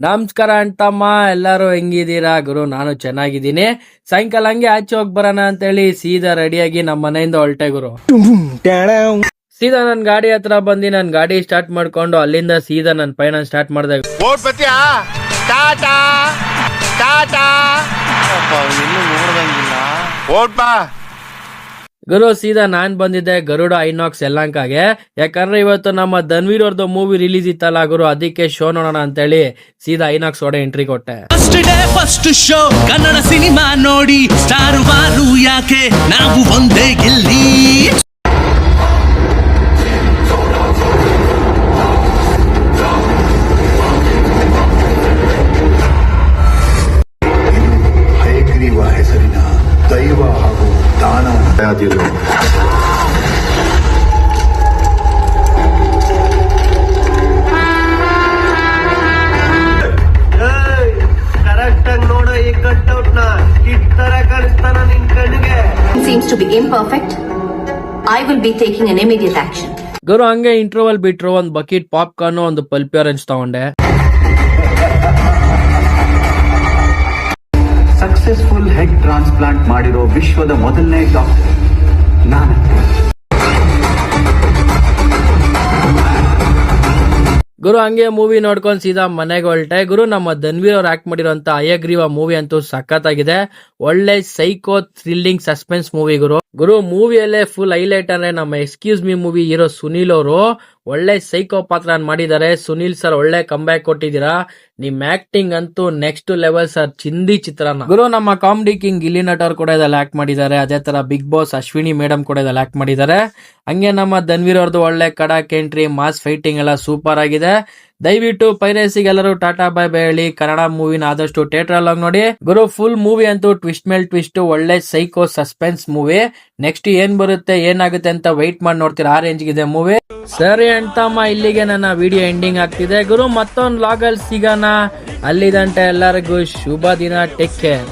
ನಮಸ್ಕಾರ ಅಂತಮ್ಮ, ಎಲ್ಲರೂ ಹೆಂಗಿದ್ದೀರಾ ಗುರು? ನಾನು ಚೆನ್ನಾಗಿದ್ದೀನಿ. ಸಾಯಂಕಾಲ ಹಂಗೆ ಆಚೆ ಹೋಗಿ ಬರೋಣ ಅಂತೇಳಿ ಸೀದಾ ರೆಡಿಯಾಗಿ ನಮ್ಮ ಮನೆಯಿಂದ ಹೊರಟೆ ಗುರು. ಸೀದಾ ನನ್ ಗಾಡಿ ಹತ್ರ ಬಂದು ನನ್ ಗಾಡಿ ಸ್ಟಾರ್ಟ್ ಮಾಡ್ಕೊಂಡು ಅಲ್ಲಿಂದ ಸೀದಾ ನನ್ ಪಯಣ ಸ್ಟಾರ್ಟ್ ಮಾಡಿದೆ. ಗುರು ಸೀದಾ ನಾನ್ ಬಂದಿದ್ದೆ ಗರುಡ ಐನಾಕ್ಸ್ ಯಲಹಂಕಗೆ. ಯಾಕಂದ್ರೆ ಇವತ್ತು ನಮ್ಮ ಧನ್ವೀರ್ ಅವ್ರದ್ದು ಮೂವಿ ರಿಲೀಸ್ ಇತ್ತಲ್ಲ ಗುರು, ಅದಕ್ಕೆ ಶೋ ನೋಡೋಣ ಅಂತೇಳಿ ಸೀದಾ ಐನಾಕ್ಸ್ ಒಡೆ ಎಂಟ್ರಿ ಕೊಟ್ಟೆ. ಫಸ್ಟ್ ಶೋ ಕನ್ನಡ ಸಿನಿಮಾ ನೋಡಿ ಸ್ಟಾರ್ ವಾರು ಯಾಕೆ ನಾವು ಒಂದೇ ಗೆಲ್ಲಿ. ಹಯಗ್ರೀವ ಹೆಸರಿನ ದೈವ ಹಾಗೂ ದಾನ seems to be imperfect. I will be taking an immediate action. ಗುರು ಹಂಗೆ ಇಂಟರ್ವಲ್ ಬಿಟ್ರು ಒಂದ್ ಬಕೆಟ್ ಪಾಪ್ಕಾರ್ನ್, ಒಂದು ಪಲ್ಪಿ ಆರೆಂಜ್ ತಗೊಂಡೆ. ಸಕ್ಸಸ್ಫುಲ್ ಹೆಗ್ ಟ್ರಾನ್ಸ್ಪ್ಲಾಂಟ್ ಮಾಡಿರೋ ವಿಶ್ವದ ಮೊದಲನೇ ಡಾಕ್ಟರ್ ನಾನು. ಗುರು ಹಂಗೆ ಮೂವಿ ನೋಡ್ಕೊಂಡ್ ಸೀದಾ ಮನೆಗೆ ಹೊರಟೆ. ಗುರು ನಮ್ಮ ಧನ್ವೀರ್ ಅವ್ರು ಆಕ್ಟ್ ಮಾಡಿರೋಂತ ಹಯಗ್ರೀವ ಮೂವಿ ಅಂತೂ ಸಖತ್ತಾಗಿದೆ. ಒಳ್ಳೆ ಸೈಕೋ ಥ್ರಿಲ್ಲಿಂಗ್ ಸಸ್ಪೆನ್ಸ್ ಮೂವಿ ಗುರು. ಮೂವಿಯಲ್ಲೇ ಫುಲ್ ಹೈಲೈಟ್ ಅಂದ್ರೆ ನಮ್ಮ excuse me movie hero Sunil ಅವರು ಒಳ್ಳೆ ಸೈಕೋ ಪಾತ್ರ ಮಾಡಿದ್ದಾರೆ. ಸುನೀಲ್ ಸರ್ ಒಳ್ಳೆ ಕಂಬ್ಯಾಕ್ ಕೊಟ್ಟಿದ್ದೀರಾ. ನಿಮ್ ಆಕ್ಟಿಂಗ್ ಅಂತೂ ನೆಕ್ಸ್ಟ್ ಲೆವೆಲ್ ಸರ್, ಚಿಂದಿ ಚಿತ್ರಾನ್ನ. ಗುರು ನಮ್ಮ ಕಾಮಿಡಿ ಕಿಂಗ್ ಗಿಲ್ಲಿ ನಟ ಅವ್ರು ಕೂಡ ಇದಲ್ಲಿ ಆಕ್ಟ್ ಮಾಡಿದ್ದಾರೆ. ಅದೇ ತರ ಬಿಗ್ ಬಾಸ್ ಅಶ್ವಿನಿ ಮೇಡಮ್ ಕೂಡ ಇದಲ್ಲಿ ಆಕ್ಟ್ ಮಾಡಿದ್ದಾರೆ. ಹಂಗೆ ನಮ್ಮ ಧನ್ವೀರ್ ಅವ್ರದ್ದು ಒಳ್ಳೆ ಕಡಕ್ ಎಂಟ್ರಿ, ಮಾಸ್ ಫೈಟಿಂಗ್ ಎಲ್ಲ ಸೂಪರ್ ಆಗಿದೆ. ದಯವಿಟ್ಟು ಪೈರೇಸಿಗೆ ಎಲ್ಲರೂ ಟಾಟಾ ಬೈ ಬೈ ಹೇಳಿ. ಕನ್ನಡ ಮೂವಿನ ಆದಷ್ಟು ಥಿಯೇಟರ್ ಅಲ್ಲಿ ನೋಡಿ ಗುರು. ಫುಲ್ ಮೂವಿ ಅಂತೂ ಟ್ವಿಸ್ಟ್ ಮೇಲ್ ಟ್ವಿಸ್ಟ್, ಒಳ್ಳೆ ಸೈಕೋ ಸಸ್ಪೆನ್ಸ್ ಮೂವಿ. ನೆಕ್ಸ್ಟ್ ಏನ್ ಬರುತ್ತೆ ಏನಾಗುತ್ತೆ ಅಂತ ವೈಟ್ ಮಾಡಿ ನೋಡ್ತೀರಾ. ಆ ರೇಂಜ್ ಇದೆ ಮೂವಿ. ಸರಿ ಅಂತಮ್ಮ, ಇಲ್ಲಿಗೆ ನನ್ನ ವಿಡಿಯೋ ಎಂಡಿಂಗ್ ಆಗ್ತಿದೆ ಗುರು. ಮತ್ತೊಂದು ಲಾಗ್ ಅಲ್ಲಿ ಸಿಗೋಣ. ಅಲ್ಲಿದಂತೆ ಎಲ್ಲರಿಗೂ ಶುಭ ದಿನ. Take care.